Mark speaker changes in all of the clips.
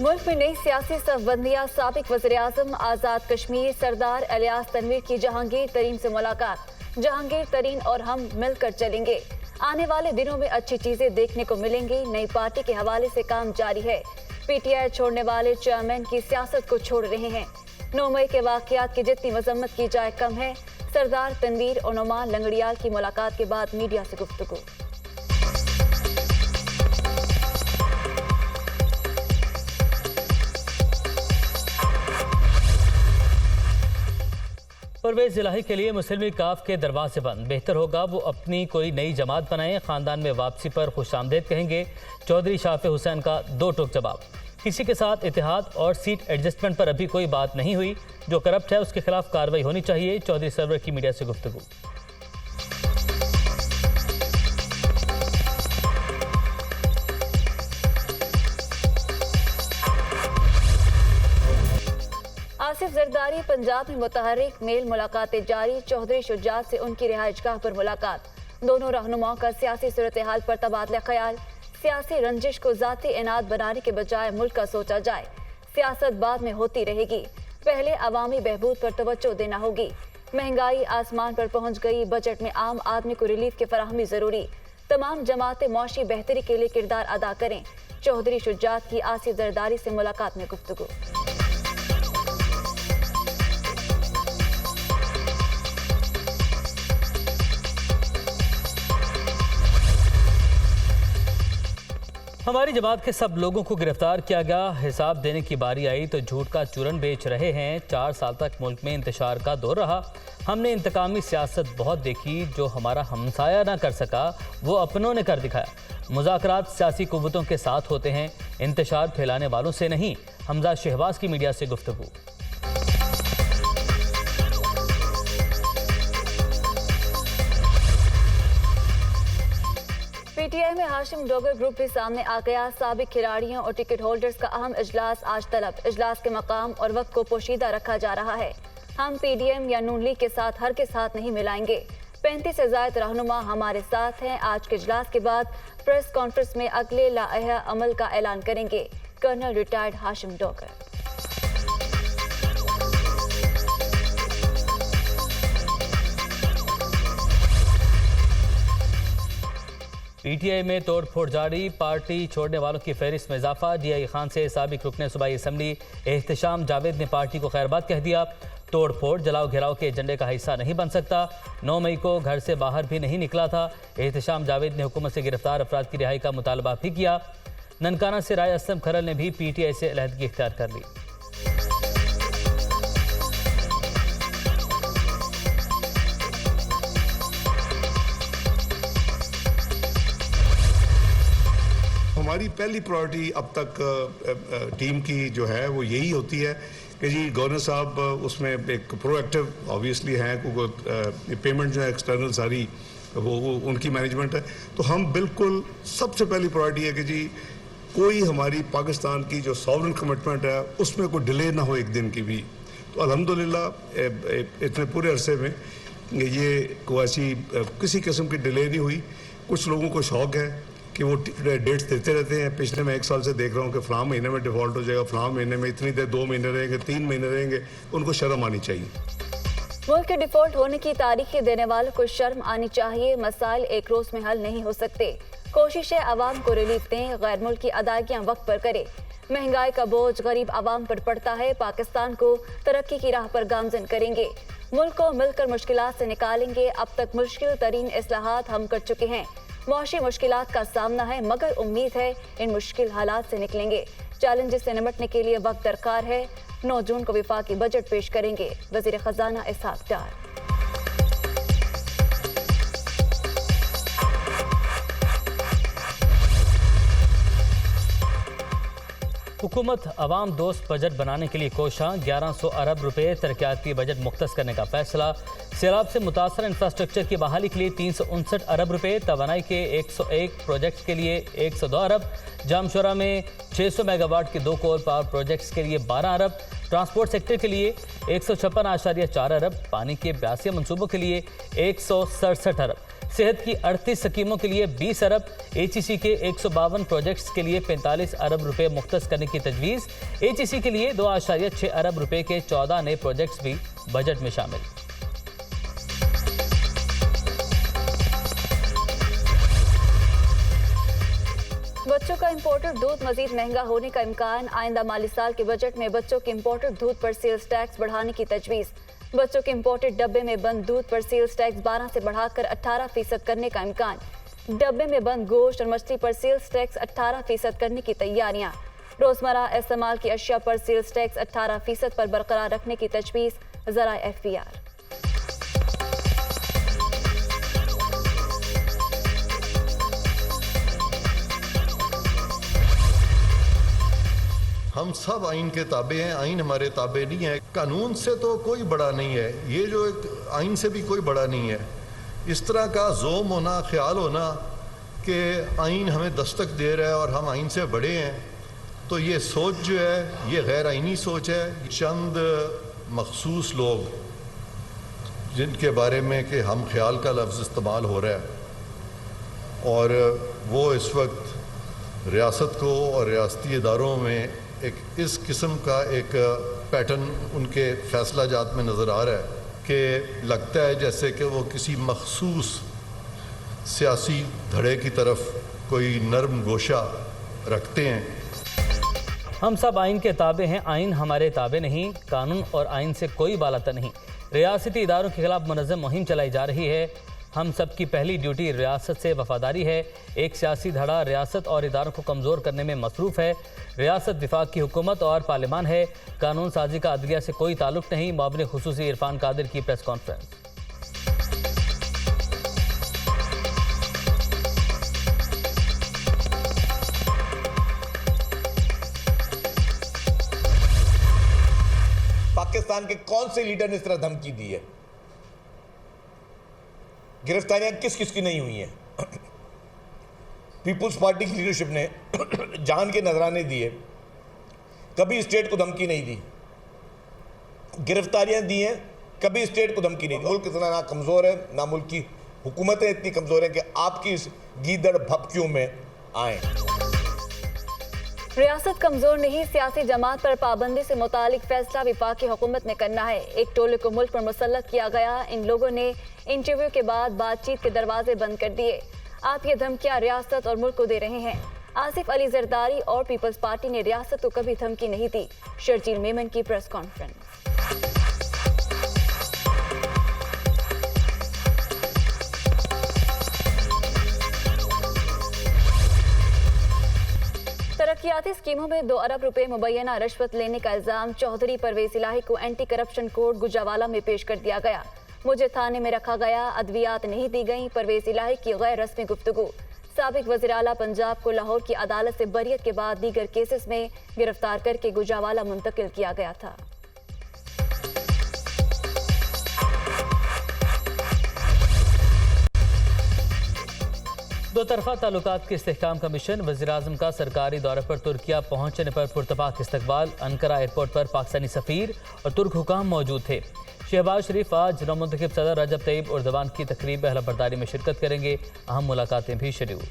Speaker 1: मुल्क में नई सियासी सफबंदियां, साबिक वज़ीर-ए-आज़म आज़ाद कश्मीर सरदार इलियास तनवीर की जहांगीर तरीन से मुलाकात। जहांगीर तरीन और हम मिलकर चलेंगे। आने वाले दिनों में अच्छी चीजें देखने को मिलेंगी। नई पार्टी के हवाले से काम जारी है। पीटीआई छोड़ने वाले चेयरमैन की सियासत को छोड़ रहे हैं। 9 मई के वाकयात की जितनी मजम्मत की जाए कम है। सरदार तनवीर और नुमान लंगड़ियाल की मुलाकात के बाद मीडिया से गुफ्तगू।
Speaker 2: परवेज इलाही के लिए मुस्लिम लीग काफ के दरवाजे बंद। बेहतर होगा वो अपनी कोई नई जमात बनाएं। खानदान में वापसी पर खुशामदेद कहेंगे। चौधरी शाफे हुसैन का दो टोक जवाब। किसी के साथ इतिहाद और सीट एडजस्टमेंट पर अभी कोई बात नहीं हुई। जो करप्ट है उसके खिलाफ कार्रवाई होनी चाहिए। चौधरी सरवर की मीडिया से गुफ्तगू।
Speaker 1: आसिफ जरदारी पंजाब में मुतहर्रिक मेल मुलाकातें जारी। चौधरी शुजात से उनकी रिहाइशगाह पर मुलाकात। दोनों रहनुमाओं का सियासी सूरत हाल पर तबादला ख्याल। सियासी रंजिश को जाती इनाद बनाने के बजाय मुल्क का सोचा जाए। सियासत बाद में होती रहेगी, पहले अवामी बहबूद पर तवज्जो देना होगी। महंगाई आसमान पर पहुंच गई। बजट में आम आदमी को रिलीफ की फराहमी जरूरी। तमाम जमातें मौशी बेहतरी के लिए किरदार अदा करें। चौधरी शुजात की आसिफ जरदारी से मुलाकात में गुफ्तगू।
Speaker 2: हमारी जमात के सब लोगों को गिरफ्तार किया गया। हिसाब देने की बारी आई तो झूठ का चूरन बेच रहे हैं। 4 साल तक मुल्क में इंतशार का दौर रहा। हमने इंतकामी सियासत बहुत देखी। जो हमारा हमसाया ना कर सका वो अपनों ने कर दिखाया। मुज़ाकरात सियासी कुव्वतों के साथ होते हैं, इंतशार फैलाने वालों से नहीं। हमजा शहबाज की मीडिया से गुफ्तगू।
Speaker 1: पीटीआई में हाशिम डोगर ग्रुप भी सामने आ गया। साबिक खिलाड़ियों और टिकट होल्डर्स का अहम इजलास आज तलब। इजलास के मकाम और वक्त को पोशीदा रखा जा रहा है। हम पीडीएम या नून लीग के साथ हर के साथ नहीं मिलाएंगे। 35 से ज्यादा रहनुमा हमारे साथ हैं। आज के इजलास के बाद प्रेस कॉन्फ्रेंस में अगले लाइहा अमल का ऐलान करेंगे colonel retired Hashim Dogar.
Speaker 2: PTI में तोड़फोड़ जारी। पार्टी छोड़ने वालों की फहरिस्त में इजाफा। डीआई खान से साबिक रुकने सूबाई असम्बली एहतशाम जावेद ने पार्टी को खैरबाद कह दिया। तोड़फोड़ जलाओ घेराव के एजेंडे का हिस्सा नहीं बन सकता। 9 मई को घर से बाहर भी नहीं निकला था। एहतशाम जावेद ने हुकूमत से गिरफ्तार अफराद की रिहाई का मुतालबा भी किया। ननकाना से राय असलम खरल ने भी पीटीआई से अलहदगी इख्तियार कर ली।
Speaker 3: हमारी पहली प्रायोरिटी अब तक टीम की जो है वो यही होती है कि जी गवर्नर साहब उसमें एक प्रोएक्टिव ऑब्वियसली हैं, क्योंकि पेमेंट जो है एक्सटर्नल सारी वो उनकी मैनेजमेंट है। तो हम बिल्कुल सबसे पहली प्रायोरिटी है कि जी कोई हमारी पाकिस्तान की जो सॉवरेन कमिटमेंट है उसमें कोई डिले ना हो एक दिन की भी। तो अल्हम्दुलिल्लाह इतने पूरे अरसे में ये कोई ऐसी किसी किस्म की डिले नहीं हुई। कुछ लोगों को शौक है कि वो डेट्स देते रहते हैं। पिछले मैं 1 साल से देख रहा हूँ कि फलां महीने में डिफॉल्ट हो जाएगा, फलां महीने में इतनी देर 2 महीने रहेंगे, 3 महीने रहेंगे। उनको शर्म आनी चाहिए।
Speaker 1: मुल्क के डिफॉल्ट होने की तारीखें देने वालों को शर्म आनी चाहिए। मसाइल एक रोज में हल नहीं हो सकते। कोशिशें आवाम को रिलीफ दें। गैर मुल्की अदायगियाँ वक्त पर करें। महंगाई का बोझ गरीब आवाम पर पड़ता है। पाकिस्तान को तरक्की की राह पर गामजन करेंगे। मुल्क को मिलकर मुश्किलात से निकालेंगे। अब तक मुश्किल तरीन इस्लाहात हम कर चुके हैं। मौशी मुश्किलात का सामना है, मगर उम्मीद है इन मुश्किल हालात से निकलेंगे। चैलेंजेस से निपटने के लिए वक्त दरकार है। 9 जून को वफाकी बजट पेश करेंगे वजीर खजाना इसहाक डार।
Speaker 2: हुकूमत अवाम दोस्त बजट बनाने के लिए कोशां। 1100 अरब रुपए तरक्याती बजट मुख्तस करने का फैसला। सैलाब से मुतासर इंफ्रास्ट्रक्चर की बहाली के लिए 359 अरब रुपए, तवानाई के 101 प्रोजेक्ट्स के लिए 102 अरब, जामशोरा में 600 मेगावाट के 2 कोल पावर प्रोजेक्ट्स के लिए 12 अरब, ट्रांसपोर्ट सेक्टर के लिए 156.4 अरब, पानी के 82 मंसूबों के लिए 167 अरब, सेहत की 38 स्कीमों के लिए 20 अरब, HEC के 152 प्रोजेक्ट्स के लिए 45 अरब रुपए मुख्तस करने की तजवीज़। HEC के लिए 2.6 अरब रुपए के 14 नए प्रोजेक्ट्स भी बजट में शामिल।
Speaker 1: बच्चों का इंपोर्टेड दूध मजीद महंगा होने का इम्कान। आइंदा माली साल के बजट में बच्चों के इंपोर्टेड दूध पर सेल्स टैक्स बढ़ाने की तजवीज़। बच्चों के इंपोर्टेड डब्बे में बंद दूध पर सेल्स टैक्स 12 से बढ़ाकर 18% करने का इम्कान। डब्बे में बंद गोश्त और मछली पर सेल्स टैक्स 18% करने की तैयारियां। रोजमर्रा इस्तेमाल की अशिया पर सेल्स टैक्स 18% पर बरकरार रखने की तजवीज़। ज़रा FPR।
Speaker 4: हम सब आइन के ताबे हैं, आइन हमारे ताबे नहीं है। कानून से तो कोई बड़ा नहीं है, ये जो एक आइन से भी कोई बड़ा नहीं है। इस तरह का जोम होना, ख्याल होना कि आइन हमें दस्तक दे रहा है और हम आइन से बड़े हैं, तो ये सोच जो है ये गैर आइनी सोच है। चंद मखसूस लोग जिनके बारे में कि हम ख्याल का लफ्ज़ इस्तेमाल हो रहा है और वो इस वक्त रियासत को और रियासती इदारों में एक इस किस्म का एक पैटर्न उनके फैसला जात में नज़र आ रहा है कि लगता है जैसे कि वो किसी मखसूस सियासी धड़े की तरफ कोई नर्म गोशा रखते हैं।
Speaker 2: हम सब आइन के ताबे हैं, आइन हमारे ताबे नहीं। कानून और आइन से कोई बालातर नहीं। रियासती इदारों के खिलाफ मुनज़्ज़म मुहिम चलाई जा रही है। हम सब की पहली ड्यूटी रियासत से वफादारी है। एक सियासी धड़ा रियासत और इदारों को कमज़ोर करने में मसरूफ़ है। रियासत विफाक की हुकूमत और पार्लिमान है। कानून साजी का अदलिया से कोई ताल्लुक़ नहीं। मुआविन खुसूसी इरफान कादिर की प्रेस कॉन्फ्रेंस।
Speaker 5: पाकिस्तान के कौन से लीडर ने इस तरह धमकी दी है? गिरफ्तारियां किस किस की नहीं हुई हैं? पीपुल्स पार्टी की लीडरशिप ने जान के नजराने दिए, कभी स्टेट को धमकी नहीं दी। गिरफ्तारियां दी हैं, कभी स्टेट को धमकी नहीं दी। मुल्क इतना ना कमज़ोर है, ना मुल्क की हुकूमतें इतनी कमज़ोर हैं कि आपकी इस गीदड़ भपकियों में आए।
Speaker 1: रियासत कमजोर नहीं, सियासी जमात पर पाबंदी से मुतालिक फैसला वफाकी हुकूमत ने करना है। एक टोले को मुल्क पर मुसल्लत किया गया। इन लोगों ने इंटरव्यू के बाद बातचीत के दरवाजे बंद कर दिए। आप ये धमकियां रियासत और मुल्क को दे रहे हैं। आसिफ अली जरदारी और पीपल्स पार्टी ने रियासत को कभी धमकी नहीं दी। शर्जील मेमन की प्रेस कॉन्फ्रेंस। तरक्याती स्कीमों में 2 अरब रुपए मुबैना रिश्वत लेने का इल्जाम चौधरी परवेज इलाही को एंटी करप्शन कोर्ट गुजरावाला में पेश कर दिया गया। मुझे थाने में रखा गया, अद्वियात नहीं दी गई। परवेज इलाही की गैर रस्मी गुफ्तगू। साबिक वज़ीर आला पंजाब को लाहौर की अदालत से बरियत के बाद दीगर केसेस में गिरफ्तार करके गुजरावाला मुंतकिल किया गया था।
Speaker 2: दो तरफा ताल्लुकात के इस्तेहकाम का मिशन। वज़ीर-ए-आज़म का सरकारी दौरे पर तुर्किया पहुंचने पर पुरतपाक इस्तकबाल। अंकारा एयरपोर्ट पर पाकिस्तानी सफ़ीर और तुर्क हुकाम मौजूद थे। शहबाज शरीफ आज नवमुंतखब सदर रजब तैयब उर्दवान की तकरीब अहलबरदारी में शिरकत करेंगे। अहम मुलाकातें भी शेड्यूल।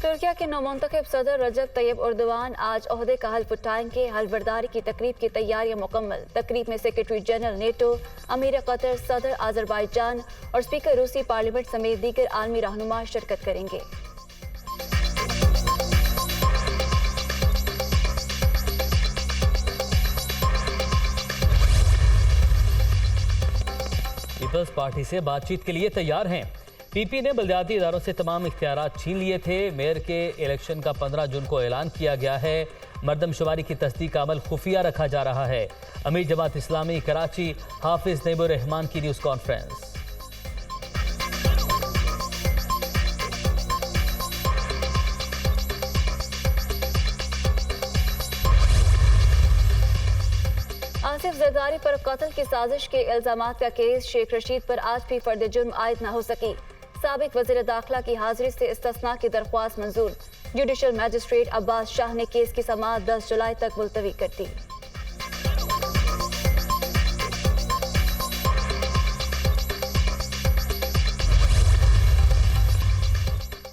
Speaker 1: तुर्किया के नवमुंतखब सदर रजब तैयब उर्दवान आज ओहदे का हल्फ उठाएंगे। हल्फबरदारी की तकरीब की तैयारियां मुकम्मल। तकरीब में सेक्रेटरी जनरल नेटो, अमीर कतर, सदर आज़रबाईजान और स्पीकर रूसी पार्लियामेंट समेत दीगर आलमी रहनुमा शिरकत करेंगे।
Speaker 2: पीपल्स पार्टी से बातचीत के लिए तैयार हैं। पीपी ने बल्दियाती इदारों से तमाम इख्तियारात छीन लिए थे। मेयर के इलेक्शन का 15 जून को ऐलान किया गया है। मरदमशुमारी की तस्दीक का अमल खुफिया रखा जा रहा है। अमीर जमात इस्लामी कराची हाफिज नईबुर रहमान की न्यूज़ कॉन्फ्रेंस।
Speaker 1: आसिफ जरदारी पर कत्ल की साजिश के इल्जामात का केस शेख रशीद पर आज भी फर्द जुर्म आयद न हो सकी। साबिक वज़ीर दाखिला की हाजिरी से इस्तिस्ना की दरख्वास्त मंजूर। जुडिशल मजिस्ट्रेट अब्बास शाह ने केस की समाअत 10 जुलाई तक मुलतवी कर दी।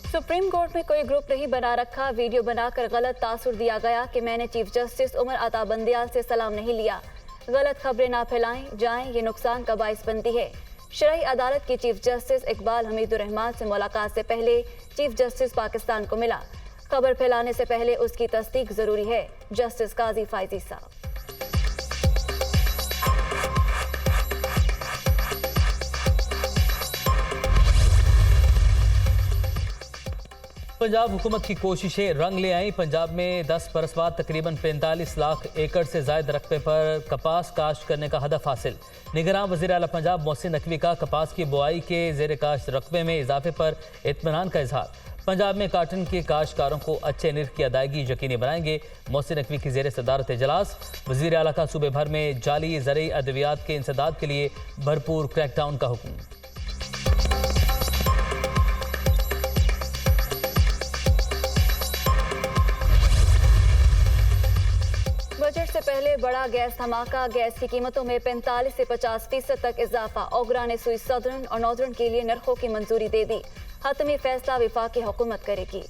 Speaker 1: सुप्रीम कोर्ट में कोई ग्रुप नहीं बना रखा। वीडियो बनाकर गलत तासुर दिया गया कि मैंने चीफ जस्टिस उमर अता बंदियाल से सलाम नहीं लिया। गलत खबरें ना फैलाएं जाएं, ये नुकसान का बाइस बनती है। शरई अदालत के चीफ जस्टिस इकबाल हमीदुर रहमान से मुलाकात से पहले चीफ जस्टिस पाकिस्तान को मिला। खबर फैलाने से पहले उसकी तस्दीक जरूरी है। जस्टिस काजी फायजी साहब।
Speaker 2: पंजाब हुकूमत की कोशिशें रंग ले आई। पंजाब में 10 बरस बाद तकरीबन 45 लाख एकड़ से जायद रकबे पर कपास काश्त करने का हदफ हासिल। निगरान वज़ीर आला पंजाब मोहसिन नकवी का कपास की बुआई के ज़ेर काश्त रकबे में इजाफे पर इत्मीनान का इजहार। पंजाब में काटन के काश्तकारों को अच्छे निर्ख की अदायगी यकीनी बनाएंगे। मोहसिन नकवी की ज़ेर सदारत इजलास। वज़ीर आला का सूबे भर में जाली ज़रई अद्वियात के इंसदाद के लिए भरपूर क्रैकडाउन का हुक्म।
Speaker 1: बजट से पहले बड़ा गैस धमाका। गैस की कीमतों में 45 से 50% तक इजाफा। ओगरा ने सुई सदर्न और नॉर्दर्न के लिए नरखों की मंजूरी दे दी। हतमी फैसला वफाकी हुकूमत करेगी।